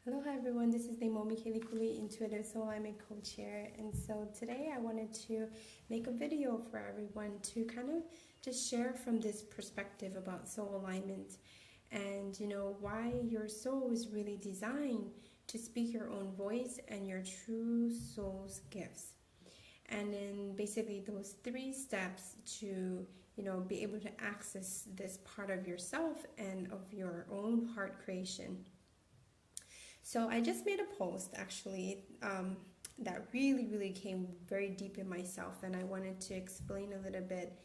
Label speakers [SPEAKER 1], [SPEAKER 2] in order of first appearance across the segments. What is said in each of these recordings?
[SPEAKER 1] Hello, hi everyone. This is Leimomi, Keliikuli, Intuitive Soul Alignment Coach here. And so today I wanted to make a video for everyone to kind of just share from this perspective about soul alignment and why your soul is really designed to speak your own voice and your true soul's gifts. And then basically those 3 steps to be able to access this part of yourself and of your own heart creation. So I just made a post actually that really came very deep in myself, and I wanted to explain a little bit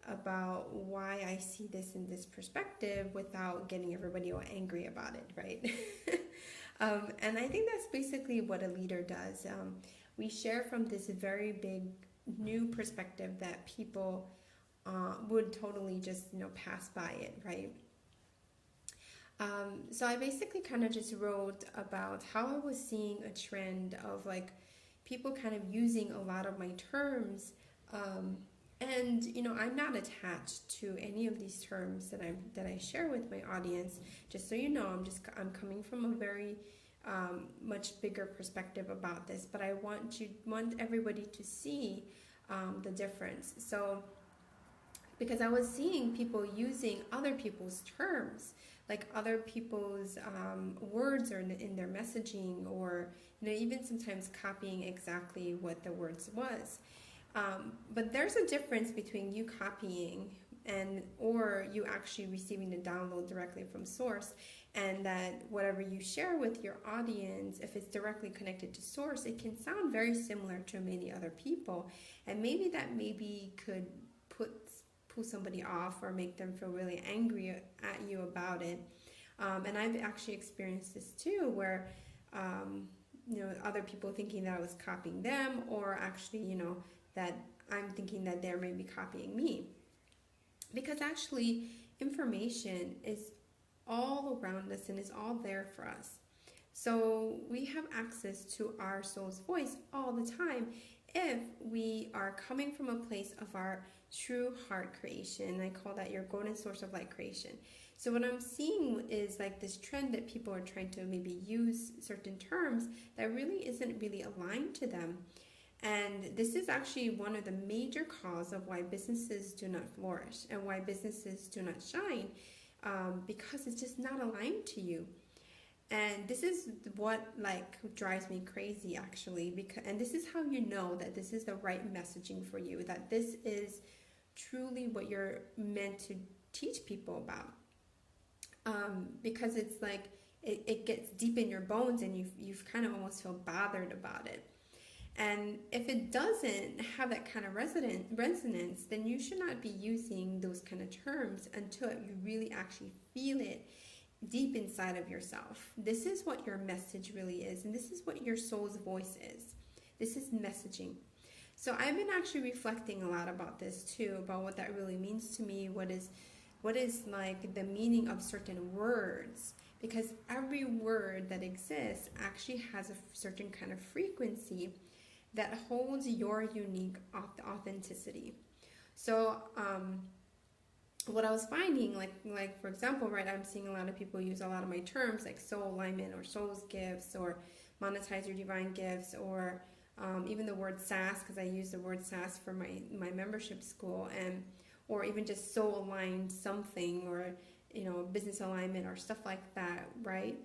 [SPEAKER 1] about why I see this in this perspective without getting everybody all angry about it, right? And I think that's basically what a leader does. We share from this very big new perspective that people would totally just pass by it, right? So I basically kind of just wrote about how I was seeing a trend of like people kind of using a lot of my terms, and I'm not attached to any of these terms that I share with my audience. Just so you know, I'm coming from a very much bigger perspective about this, but I want everybody to see the difference. So because I was seeing people using other people's terms, like other people's words or in their messaging, or even sometimes copying exactly what the words was. But there's a difference between you copying or you actually receiving the download directly from source, and that whatever you share with your audience, if it's directly connected to source, it can sound very similar to many other people, and maybe could pull somebody off or make them feel really angry at you about it. And I've actually experienced this too, where other people thinking that I was copying them, or actually that I'm thinking that they're maybe copying me, because actually information is all around us and is all there for us. So we have access to our soul's voice all the time if we are coming from a place of our true heart creation. I call that your golden source of light creation. So what I'm seeing is like this trend that people are trying to maybe use certain terms that really isn't really aligned to them. And this is actually one of the major causes of why businesses do not flourish and why businesses do not shine, because it's just not aligned to you. And this is what drives me crazy actually, and this is how you know that this is the right messaging for you, that this is truly what you're meant to teach people about, because it's like it gets deep in your bones, and you've kind of almost feel bothered about it. And if it doesn't have that kind of resonance, then you should not be using those kind of terms until you really actually feel it deep inside of yourself. This is what your message really is, and this is what your soul's voice is. This is messaging. So I've been actually reflecting a lot about this too, about what that really means to me, what is like the meaning of certain words, because every word that exists actually has a certain kind of frequency that holds your unique authenticity. So what I was finding, like for example, right, I'm seeing a lot of people use a lot of my terms like soul alignment or soul's gifts or monetize your divine gifts, or even the word SaaS, because I use the word SaaS for my membership school, or even just soul aligned something, or business alignment or stuff like that, right?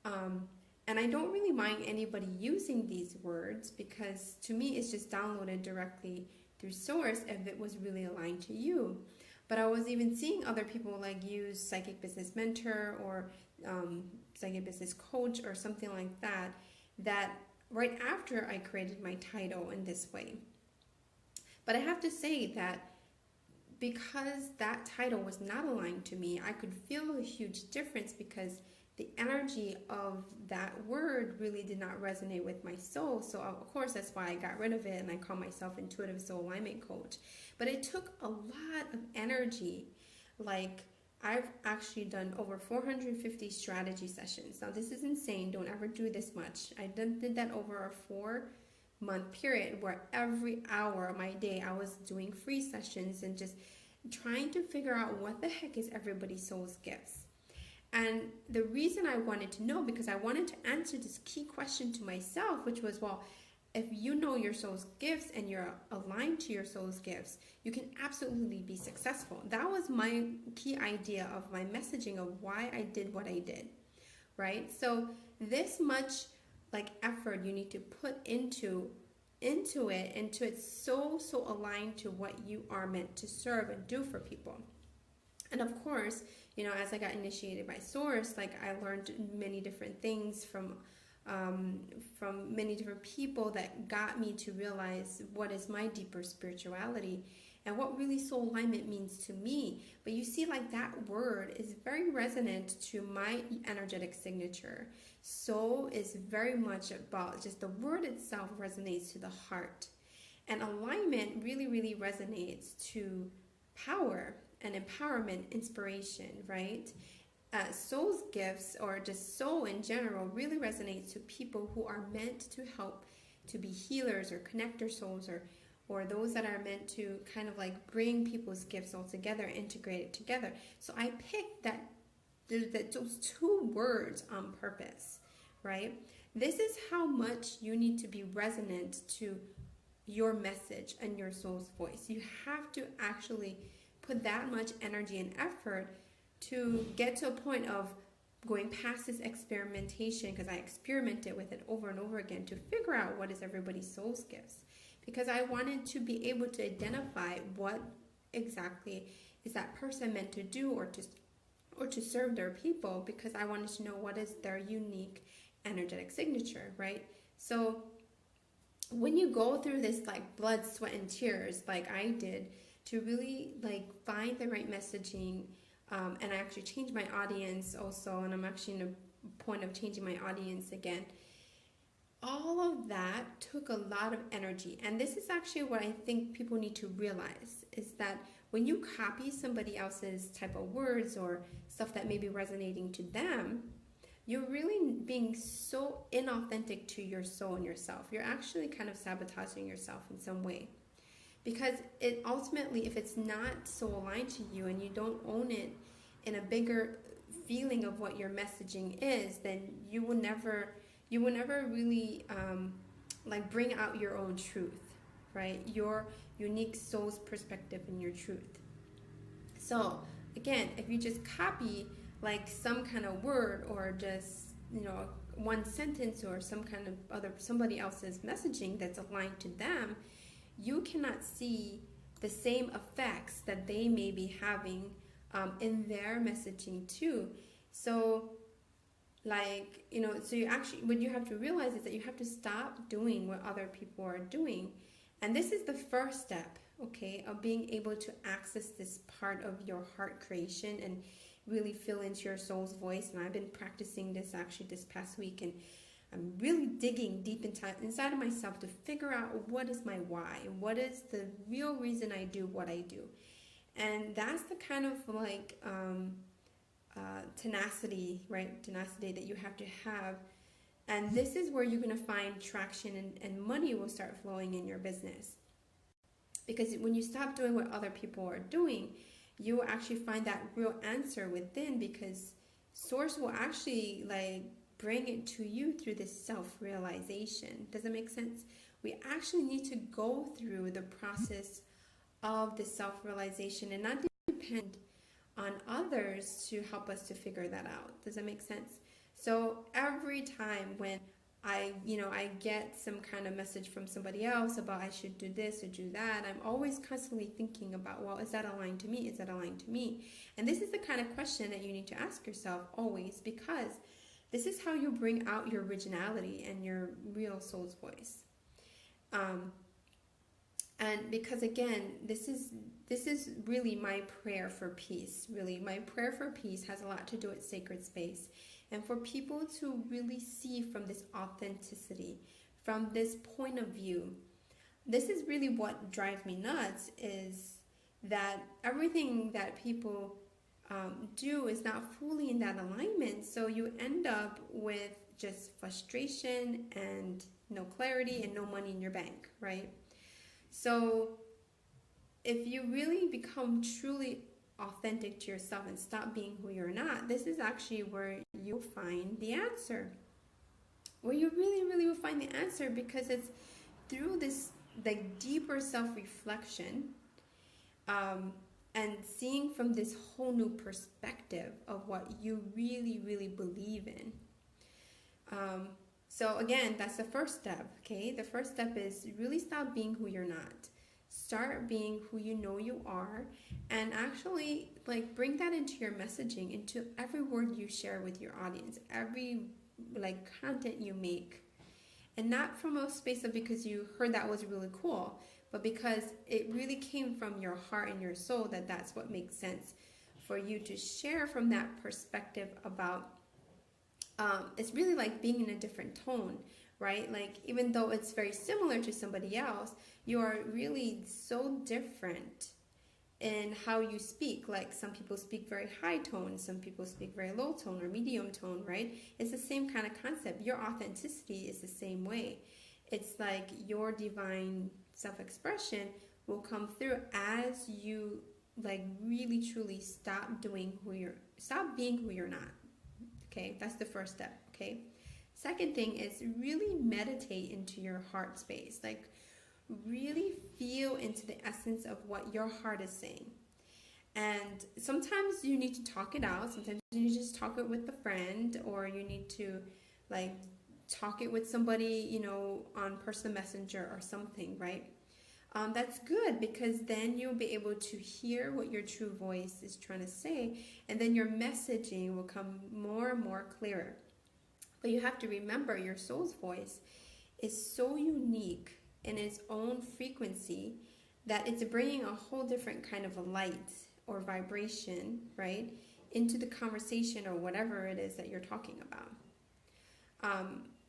[SPEAKER 1] And I don't really mind anybody using these words, because to me it's just downloaded directly through source if it was really aligned to you. But I was even seeing other people like use psychic business mentor or psychic business coach or something like that, that right after I created my title in this way. But I have to say that because that title was not aligned to me, I could feel a huge difference, because the energy of that word really did not resonate with my soul. So of course that's why I got rid of it, and I call myself Intuitive Soul Alignment Coach. But it took a lot of energy. Like, I've actually done over 450 strategy sessions. Now this is insane. Don't ever do this much. I did that over a 4-month period, where every hour of my day I was doing free sessions and just trying to figure out what the heck is everybody's soul's gifts. And the reason I wanted to know, because I wanted to answer this key question to myself, which was, well, if you know your soul's gifts and you're aligned to your soul's gifts, you can absolutely be successful. That was my key idea of my messaging of why I did what I did, right? So this much like effort you need to put into it, so aligned to what you are meant to serve and do for people. And of course, as I got initiated by Source, like I learned many different things from many different people that got me to realize what is my deeper spirituality and what really soul alignment means to me. But you see, like that word is very resonant to my energetic signature. Soul is very much about just the word itself resonates to the heart. And alignment really, really resonates to power and empowerment, inspiration, right? Soul's gifts, or just soul in general, really resonates to people who are meant to help to be healers or connector souls, or those that are meant to kind of like bring people's gifts all together, integrate it together. So I picked those two words on purpose, right? This is how much you need to be resonant to your message and your soul's voice. You have to actually put that much energy and effort to get to a point of going past this experimentation, because I experimented with it over and over again to figure out what is everybody's soul's gifts, because I wanted to be able to identify what exactly is that person meant to do or to serve their people, because I wanted to know what is their unique energetic signature, right? So when you go through this like blood, sweat, and tears like I did to really like find the right messaging, and I actually changed my audience also, and I'm actually in a point of changing my audience again. All of that took a lot of energy, and this is actually what I think people need to realize, is that when you copy somebody else's type of words or stuff that may be resonating to them, you're really being so inauthentic to your soul and yourself. You're actually kind of sabotaging yourself in some way. Because it ultimately, if it's not so aligned to you and you don't own it in a bigger feeling of what your messaging is, then you will never really like bring out your own truth, right? Your unique soul's perspective and your truth. So again, if you just copy like some kind of word, or just one sentence, or some kind of somebody else's messaging that's aligned to them, you cannot see the same effects that they may be having in their messaging too. So like, so you actually, what you have to realize is that you have to stop doing what other people are doing. And this is the first step, okay, of being able to access this part of your heart creation and really feel into your soul's voice. And I've been practicing this actually this past week, and I'm really digging deep inside of myself to figure out what is my why, what is the real reason I do what I do. And that's the kind of like tenacity, right? Tenacity that you have to have. And this is where you're going to find traction, and money will start flowing in your business. Because when you stop doing what other people are doing, you will actually find that real answer within, because Source will actually like bring it to you through this self-realization. Does that make sense? We actually need to go through the process of the self-realization and not depend on others to help us to figure that out. Does that make sense? So every time when I get some kind of message from somebody else about I should do this or do that, I'm always constantly thinking about, well, is that aligned to me? Is that aligned to me? And this is the kind of question that you need to ask yourself always, because this is how you bring out your originality and your real soul's voice. And because again, this is really my prayer for peace. Really, my prayer for peace has a lot to do with sacred space, and for people to really see from this authenticity, from this point of view. This is really what drives me nuts, is that everything that people do is not fully in that alignment. So you end up with just frustration and no clarity and no money in your bank, right? So if you really become truly authentic to yourself and stop being who you're not, this is actually where you'll find the answer. Where you really, really will find the answer, because it's through this like deeper self-reflection, and seeing from this whole new perspective of what you really, really believe in. So again, that's the first step, okay? The first step is really stop being who you're not. Start being who you know you are, and actually like bring that into your messaging, into every word you share with your audience, every like content you make. And not from a space of because you heard that was really cool, but because it really came from your heart and your soul, that that's what makes sense for you to share from that perspective about, it's really like being in a different tone, right? Like even though it's very similar to somebody else, you are really so different in how you speak. Like some people speak very high tone, some people speak very low tone or medium tone, right? It's the same kind of concept. Your authenticity is the same way. It's like your divine self-expression will come through as you like really truly stop being who you're not. Okay, that's the first step. Okay, second thing is really meditate into your heart space. Like really feel into the essence of what your heart is saying. And sometimes you need to talk it out. Sometimes you need to just talk it with a friend, or you need to like talk it with somebody, you know, on personal messenger or something, right? That's good, because then you'll be able to hear what your true voice is trying to say, and then your messaging will come more and more clearer. But you have to remember, your soul's voice is so unique in its own frequency that it's bringing a whole different kind of a light or vibration, right, into the conversation or whatever it is that you're talking about.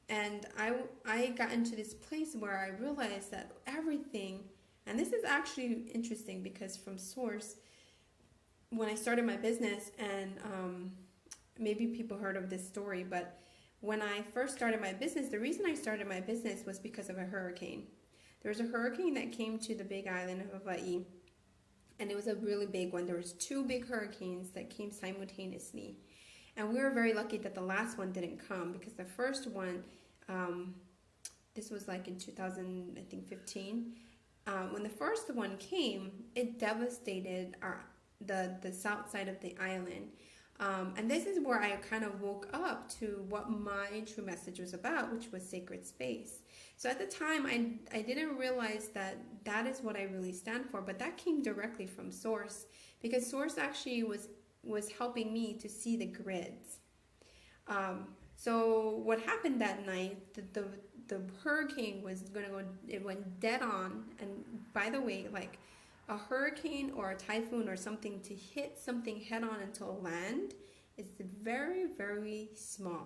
[SPEAKER 1] And I got into this place where I realized that everything, and this is actually interesting because from source, when I started my business, and maybe people heard of this story, but when I first started my business, the reason I started my business was because of a hurricane. There was a hurricane that came to the big island of Hawaii, and it was a really big one. There was 2 big hurricanes that came simultaneously. And we were very lucky that the last one didn't come, because the first one, this was like in 2015. When the first one came, it devastated the south side of the island. And this is where I kind of woke up to what my true message was about, which was sacred space. So at the time, I didn't realize that that is what I really stand for, but that came directly from Source, because Source actually was helping me to see the grids. So what happened that night, the hurricane was going to go, it went dead on. And by the way, like a hurricane or a typhoon or something to hit something head on into land is very, very small.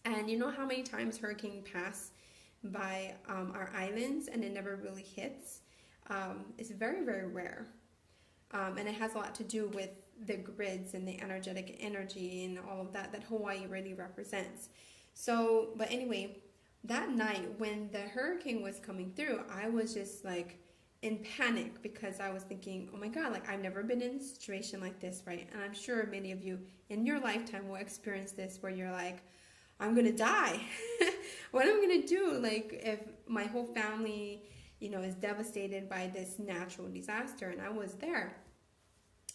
[SPEAKER 1] And you know how many times hurricane pass by our islands and it never really hits? It's very, very rare. And it has a lot to do with the grids and the energetic energy and all of that Hawaii really represents. So, but anyway, that night when the hurricane was coming through, I was just like in panic, because I was thinking, oh my God, like I've never been in a situation like this, right? And I'm sure many of you in your lifetime will experience this, where you're like, I'm gonna die. What am I gonna do? Like if my whole family, you know, is devastated by this natural disaster. And I was there.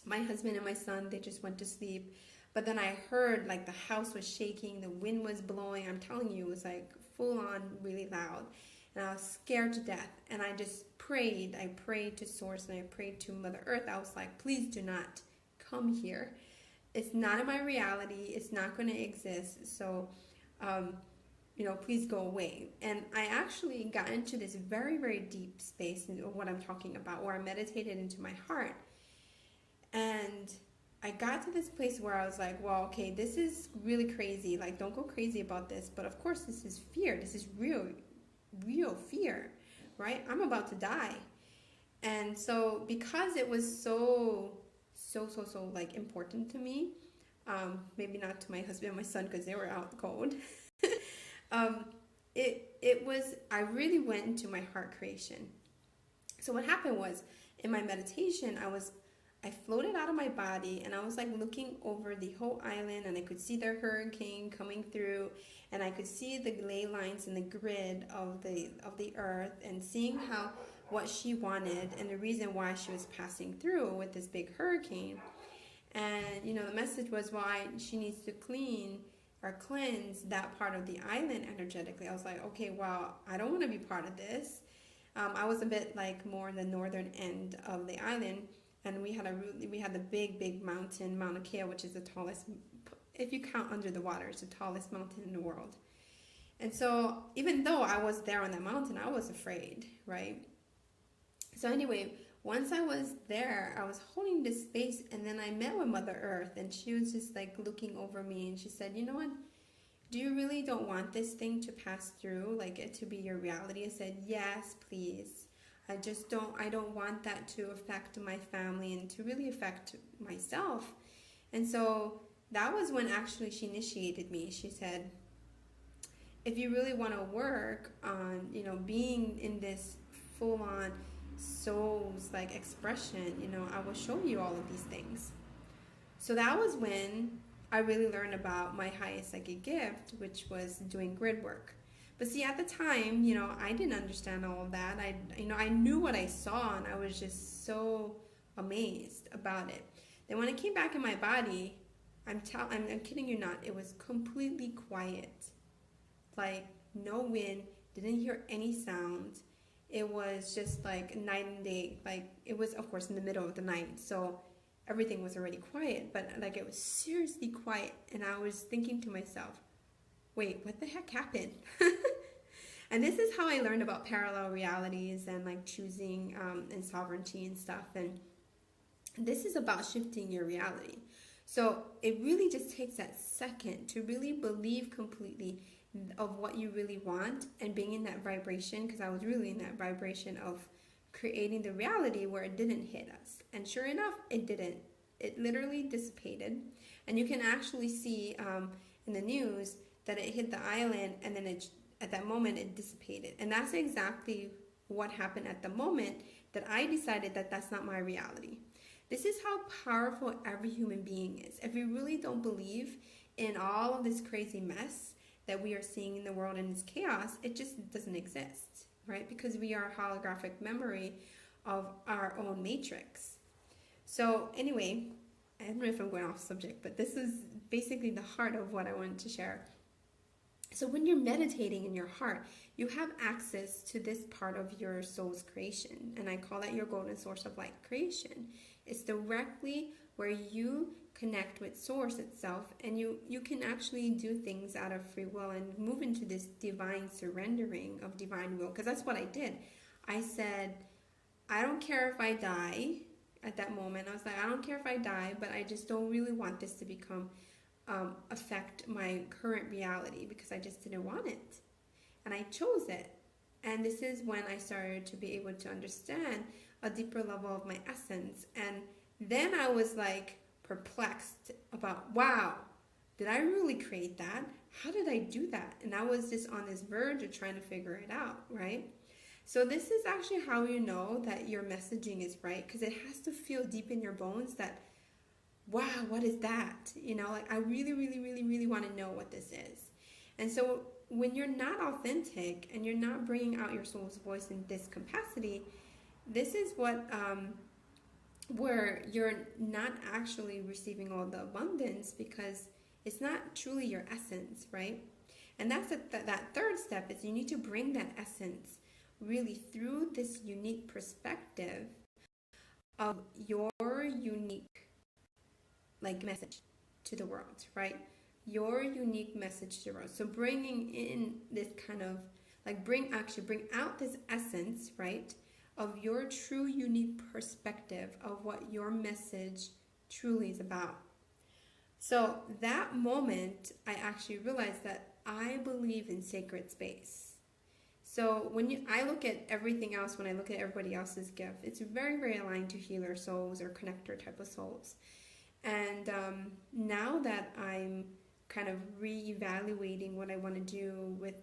[SPEAKER 1] My husband and my son, they just went to sleep. But then I heard like the house was shaking, the wind was blowing. I'm telling you, it was like full on really loud. And I was scared to death. And I just prayed. I prayed to Source and I prayed to Mother Earth. I was like, please do not come here. It's not in my reality. It's not going to exist. So, you know, please go away. And I actually got into this very, very deep space in what I'm talking about, where I meditated into my heart. And I got to this place where I was like, well, okay, this is really crazy. Like, don't go crazy about this. But of course, this is fear. This is real fear, right? I'm about to die. And so because it was so like important to me, maybe not to my husband and my son because they were out cold. I really went into my heart creation. So what happened was, in my meditation, I floated out of my body, and I was like looking over the whole island, and I could see the hurricane coming through, and I could see the ley lines and the grid of the earth, and seeing how what she wanted and the reason why she was passing through with this big hurricane. And the message was why she needs to clean or cleanse that part of the island energetically. I was like, okay, well, I don't want to be part of this. I was a bit like more in the northern end of the island, and we had the big mountain, Mauna Kea, which is the tallest, if you count under the water, it's the tallest mountain in the world. And so even though I was there on that mountain, I was afraid, right? So anyway, once I was there, I was holding this space, and then I met with Mother Earth, and she was just like looking over me, and she said, you know what? Do you really don't want this thing to pass through, like it to be your reality? I said, yes, please. I don't want that to affect my family and to really affect myself. And so that was when actually she initiated me. She said, if you really want to work on, being in this full-on soul's like expression, I will show you all of these things. So that was when I really learned about my highest psychic gift, which was doing grid work. But see, at the time, I didn't understand all of that. I knew what I saw, and I was just so amazed about it. Then when I came back in my body, I'm kidding you not, it was completely quiet. Like no wind, didn't hear any sound. It was just like night and day. Like it was, of course, in the middle of the night, so everything was already quiet, but like it was seriously quiet. And I was thinking to myself, wait, what the heck happened? And this is how I learned about parallel realities and like choosing and sovereignty and stuff. And this is about shifting your reality. So it really just takes that second to really believe completely of what you really want and being in that vibration, because I was really in that vibration of creating the reality where it didn't hit us. And sure enough, it didn't. It literally dissipated. And you can actually see in the news that it hit the island, and then at that moment it dissipated. And that's exactly what happened at the moment that I decided that that's not my reality. This is how powerful every human being is. If we really don't believe in all of this crazy mess that we are seeing in the world and this chaos, it just doesn't exist, right? Because we are a holographic memory of our own matrix. So anyway, I don't know if I'm going off subject, but this is basically the heart of what I wanted to share. So when you're meditating in your heart, you have access to this part of your soul's creation, and I call that your golden source of light creation. It's directly where you connect with source itself, and you can actually do things out of free will and move into this divine surrendering of divine will, because that's what I did. I said, I don't care if I die. At that moment, I was like, I don't care if I die, but I just don't really want this to become affect my current reality, because I just didn't want it, and I chose it. And this is when I started to be able to understand a deeper level of my essence. And then I was like perplexed about, wow, did I really create that? How did I do that? And I was just on this verge of trying to figure it out, right? So this is actually how you know that your messaging is right, because it has to feel deep in your bones that, wow, what is that? Like I really want to know what this is. And so when you're not authentic and you're not bringing out your soul's voice in this capacity, this is what where you're not actually receiving all the abundance, because it's not truly your essence, right? And that's that third step is you need to bring that essence really through this unique perspective of your unique message to the world, right? Your unique message to the world. So bringing in this kind of bring out this essence, right, of your true unique perspective of what your message truly is about. So that moment, I actually realized that I believe in sacred space. So when I look at everything else, when I look at everybody else's gift, it's very, very aligned to healer souls or connector type of souls. And now that I'm kind of reevaluating what I want to do with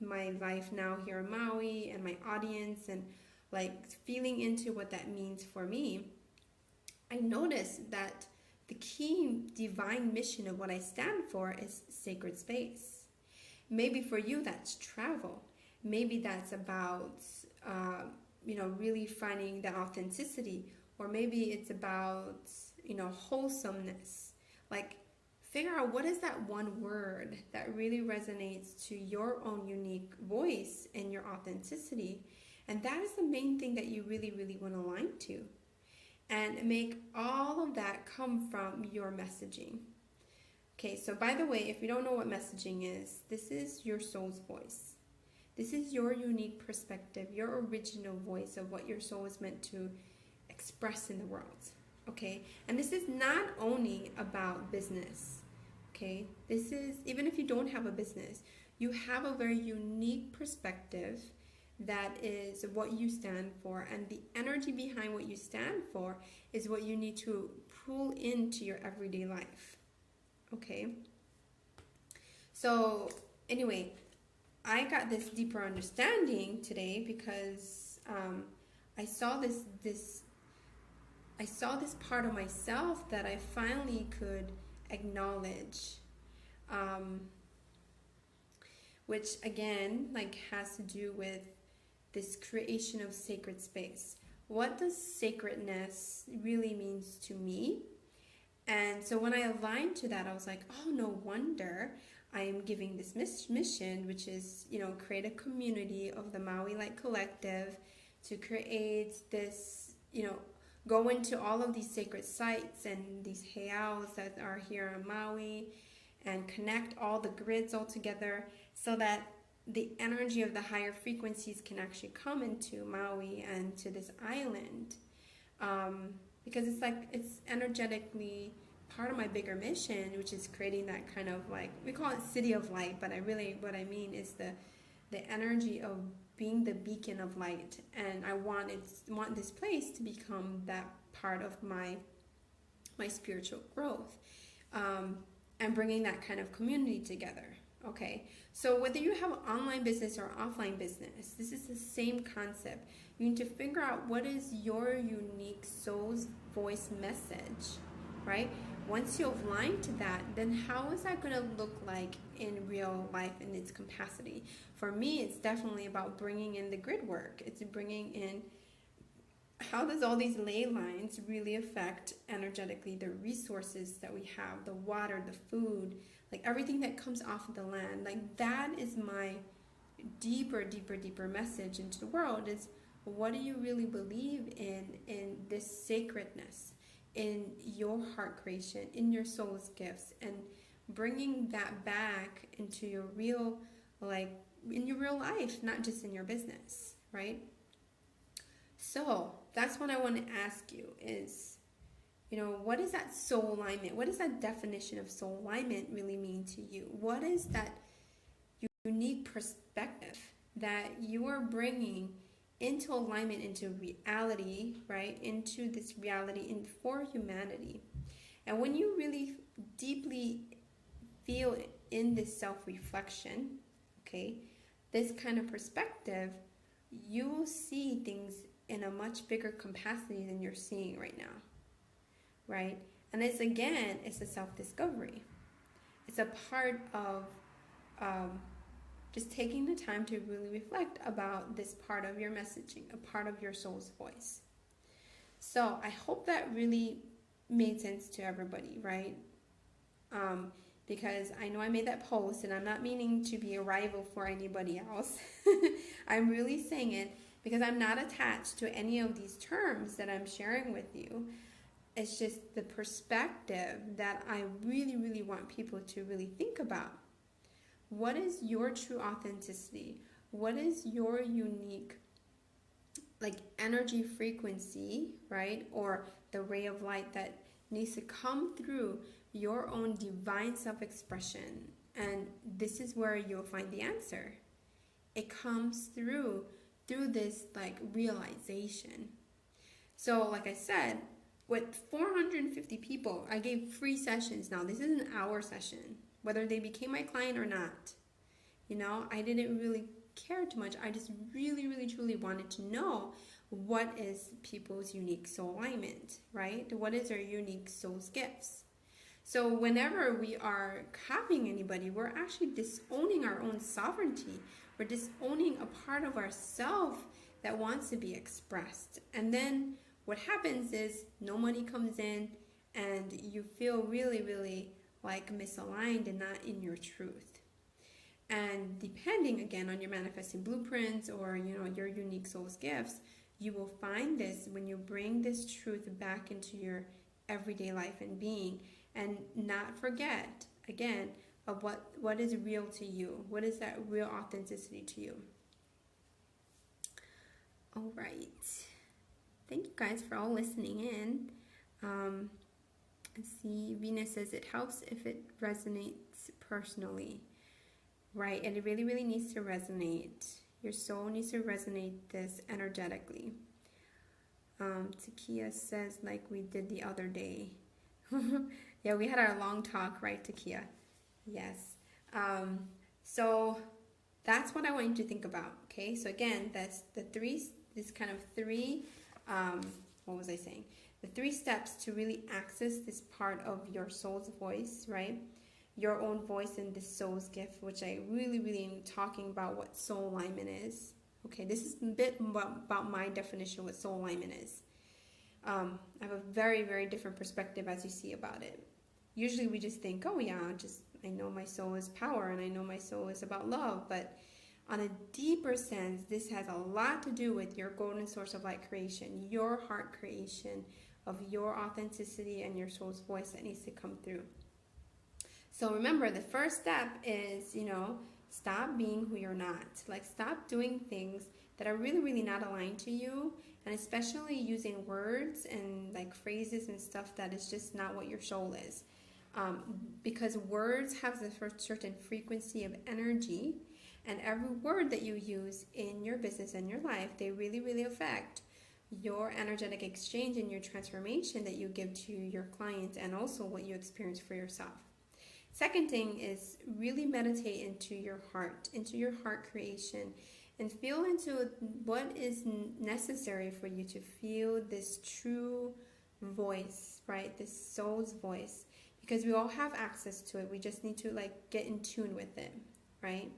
[SPEAKER 1] my life now here in Maui and my audience, and feeling into what that means for me, I noticed that the key divine mission of what I stand for is sacred space. Maybe for you that's travel. Maybe that's about really finding the authenticity, or maybe it's about wholesomeness. Like, figure out what is that one word that really resonates to your own unique voice and your authenticity, and that is the main thing that you really really want to align to, and make all of that come from your messaging. Okay, so by the way, if you don't know what messaging is, this is your soul's voice. This is your unique perspective, your original voice of what your soul is meant to express in the world. Okay, and this is not only about business. Okay, this is, even if you don't have a business, you have a very unique perspective that is what you stand for, and the energy behind what you stand for is what you need to pull into your everyday life. Okay, so anyway, I got this deeper understanding today because I saw this part of myself that I finally could acknowledge, which again has to do with this creation of sacred space. What does sacredness really means to me? And so when I aligned to that, I was like, oh, no wonder I am giving this mission, which is, create a community of the Maui Light Collective, to create this, go into all of these sacred sites and these heiaus that are here on Maui, and connect all the grids all together so that the energy of the higher frequencies can actually come into Maui and to this island. Because it's energetically part of my bigger mission, which is creating that kind of, we call it city of light, but what I mean is the energy of being the beacon of light, and I want this place to become that part of my spiritual growth, and bringing that kind of community together. Okay, so whether you have an online business or offline business, this is the same concept. You need to figure out what is your unique soul's voice message, right? Once you align to that, then how is that going to look like in real life in its capacity? For me, it's definitely about bringing in the grid work. It's bringing in how does all these ley lines really affect energetically the resources that we have, the water, the food, everything that comes off of the land. That is my deeper message into the world, is what do you really believe in this sacredness, in your heart creation, in your soul's gifts, and bringing that back into your real, in your real life, not just in your business, right? So that's what I want to ask you is, what is that soul alignment? What does that definition of soul alignment really mean to you? What is that unique perspective that you are bringing into alignment, into reality, right? Into this reality for humanity. And when you really deeply feel in this self-reflection, okay, this kind of perspective, you will see things in a much bigger capacity than you're seeing right now, right? And it's a self-discovery. It's a part of just taking the time to really reflect about this part of your messaging, a part of your soul's voice. So I hope that really made sense to everybody, right? Because I know I made that post, and I'm not meaning to be a rival for anybody else. I'm really saying it because I'm not attached to any of these terms that I'm sharing with you. It's just the perspective that I really, really want people to really think about. What is your true authenticity? What is your unique, energy frequency, right? Or the ray of light that needs to come through your own divine self-expression. And this is where you'll find the answer. It comes through this realization. So like I said, with 450 people, I gave free sessions. Now this is an hour session, whether they became my client or not. I didn't really care too much. I just really, really, truly wanted to know what is people's unique soul alignment, right? What is their unique soul's gifts? So whenever we are copying anybody, we're actually disowning our own sovereignty. We're disowning a part of ourself that wants to be expressed. And then what happens is no money comes in and you feel really, really like misaligned and not in your truth. And depending again on your manifesting blueprints or your unique soul's gifts, you will find this when you bring this truth back into your everyday life and being, and not forget again of what is real to you. What is that real authenticity to you? All right. Thank you guys for all listening in. Let's see, Venus says it helps if it resonates personally. Right, and it really, really needs to resonate. Your soul needs to resonate this energetically. Takia says, like we did the other day. Yeah, we had our long talk, right, Takia? Yes. So that's what I want you to think about, okay? So again, that's this kind of three, what was I saying? The 3 steps to really access this part of your soul's voice, right? Your own voice and this soul's gift, which I really, really am talking about what soul alignment is. Okay, this is a bit about my definition of what soul alignment is. I have a very, very different perspective as you see about it. Usually we just think, oh yeah, I know my soul is power and I know my soul is about love, but on a deeper sense, this has a lot to do with your golden source of light creation, your heart creation of your authenticity and your soul's voice that needs to come through. So remember, the first step is, stop being who you're not. Like, stop doing things that are really, really not aligned to you, and especially using words and like phrases and stuff that is just not what your soul is. Because words have a certain frequency of energy, and every word that you use in your business and your life, they really, really affect your energetic exchange and your transformation that you give to your clients, and also what you experience for yourself. Second thing is really meditate into your heart creation, and feel into what is necessary for you to feel this true voice, right? This soul's voice, because we all have access to it. We just need to get in tune with it, right?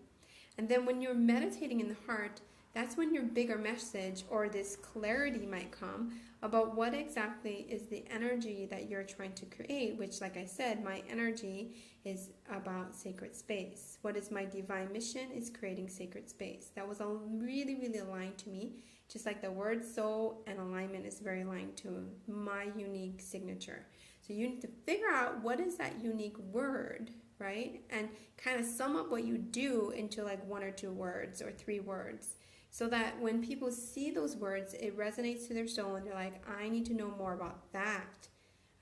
[SPEAKER 1] And then when you're meditating in the heart, that's when your bigger message or this clarity might come about what exactly is the energy that you're trying to create, which, like I said, my energy is about sacred space. What is my divine mission is creating sacred space. That was really, really aligned to me, just like the word soul and alignment is very aligned to my unique signature. So you need to figure out what is that unique word, right? And kind of sum up what you do into 1 or 2 words or 3 words, so that when people see those words, it resonates to their soul and they're like, I need to know more about that.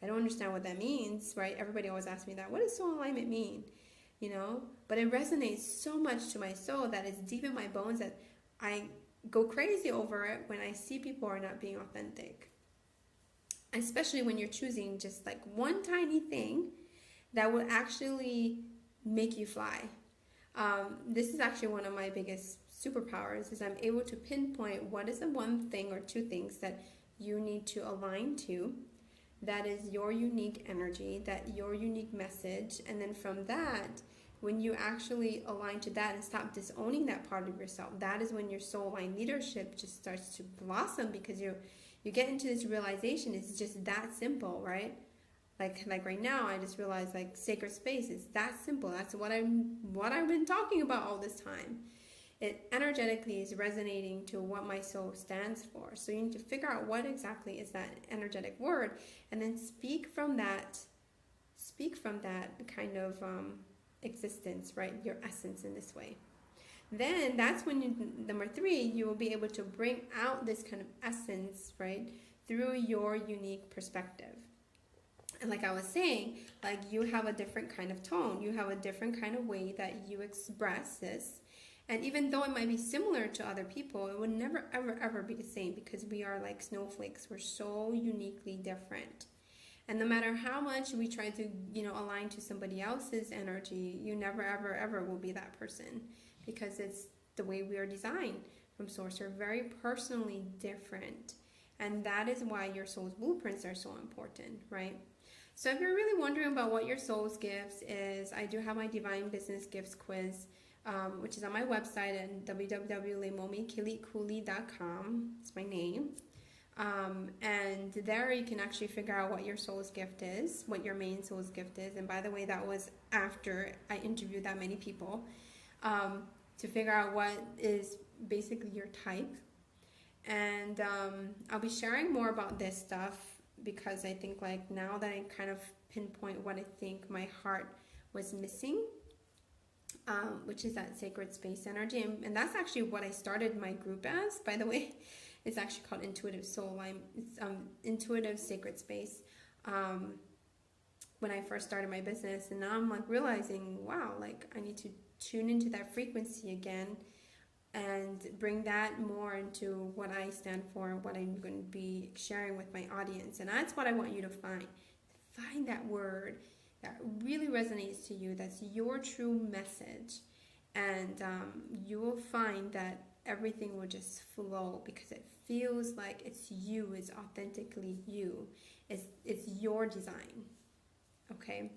[SPEAKER 1] I don't understand what that means, right? Everybody always asks me that. What does soul alignment mean? But it resonates so much to my soul that it's deep in my bones that I go crazy over it when I see people are not being authentic. Especially when you're choosing just one tiny thing that will actually make you fly. This is actually one of my biggest superpowers, is I'm able to pinpoint what is the 1 thing or 2 things that you need to align to, that is your unique energy, that your unique message, and then from that, when you actually align to that and stop disowning that part of yourself, that is when your soul aligned leadership just starts to blossom, because you get into this realization. It's just that simple, right? Like right now, I just realized sacred space is that simple. That's what I've been talking about all this time. It energetically is resonating to what my soul stands for. So you need to figure out what exactly is that energetic word, and then speak from that kind of existence, right? Your essence in this way. Then that's when number 3, you will be able to bring out this kind of essence, right, through your unique perspective. And like I was saying, you have a different kind of tone. You have a different kind of way that you express this. And even though it might be similar to other people, it would never, ever, ever be the same, because we are like snowflakes. We're so uniquely different. And no matter how much we try to, align to somebody else's energy, you never, ever, ever will be that person, because it's the way we are designed, from source are very personally different. And that is why your soul's blueprints are so important, right? So if you're really wondering about what your soul's gifts is, I do have my Divine Business Gifts quiz, which is on my website at www.leimomi.keliikuli.com. It's my name. And there you can actually figure out what your soul's gift is, what your main soul's gift is. And by the way, that was after I interviewed that many people, to figure out what is basically your type. And I'll be sharing more about this stuff because I think like now that I kind of pinpoint what I think my heart was missing, which is that sacred space energy. And that's actually what I started my group as, by the way. It's actually called Intuitive Soul. It's Intuitive Sacred Space. When I first started my business, and now I'm like realizing, wow, like I need to tune into that frequency again and bring that more into what I stand for and what I'm going to be sharing with my audience. And that's what I want you to find. Find that word that really resonates to you, that's your true message. And you will find that everything will just flow because it feels like it's you, it's authentically you. It's your design. Okay?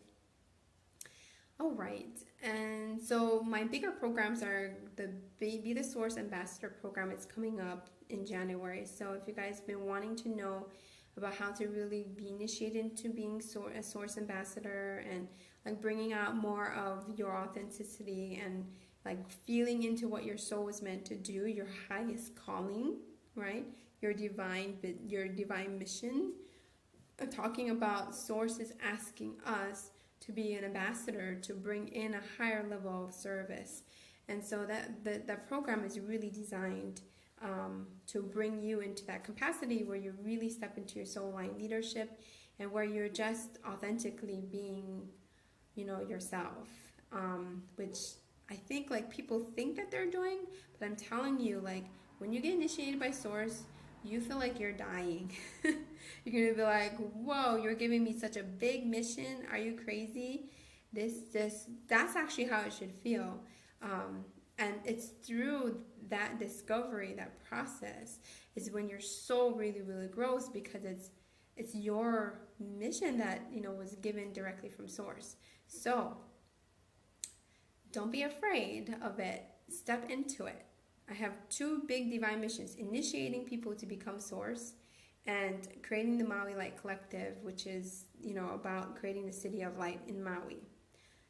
[SPEAKER 1] All right. And so my bigger programs are the Be the Source Ambassador program. It's coming up in January. So if you guys have been wanting to know about how to really be initiated into being a source ambassador and like bringing out more of your authenticity and like feeling into what your soul was meant to do, your highest calling, right? Your divine mission. I'm talking about sources asking us to be an ambassador, to bring in a higher level of service. And so that program is really designed to bring you into that capacity where you really step into your soul line leadership and where you're just authentically being, yourself, which I think like people think that they're doing, but I'm telling you, like when you get initiated by source, you feel like you're dying. You're gonna be like, whoa, you're giving me such a big mission. Are you crazy? That's actually how it should feel. And it's through that discovery, that process, is when your soul really, really grows because it's your mission that, was given directly from source. So don't be afraid of it. Step into it. I have two big divine missions: initiating people to become source and creating the Maui Light Collective, which is, about creating the city of light in Maui.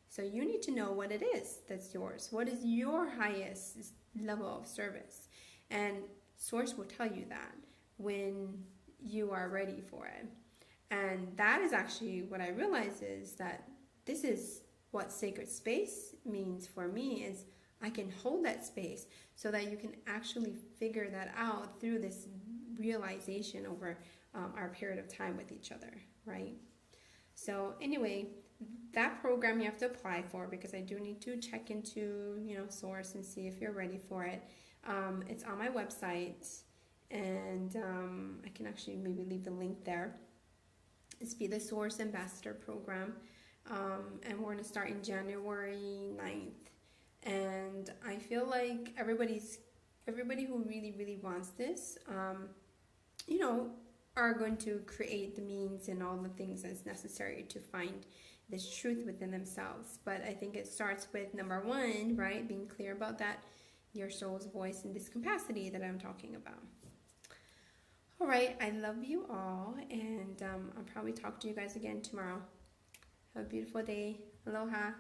[SPEAKER 1] So you need to know what it is that's yours. What is your highest level of service? And source will tell you that when you are ready for it. And that is actually what I realize is that this is what sacred space means for me, is I can hold that space so that you can actually figure that out through this realization over our period of time with each other, right? So anyway, that program you have to apply for because I do need to check into, source and see if you're ready for it. It's on my website, and I can actually maybe leave the link there. It's Be the Source Ambassador program, and we're going to start in January 9th. And I feel like everybody who really, really wants this, are going to create the means and all the things that's necessary to find this truth within themselves. But I think it starts with number one, right? Being clear about that, your soul's voice in this capacity that I'm talking about. All right, I love you all, and I'll probably talk to you guys again tomorrow. Have a beautiful day. Aloha.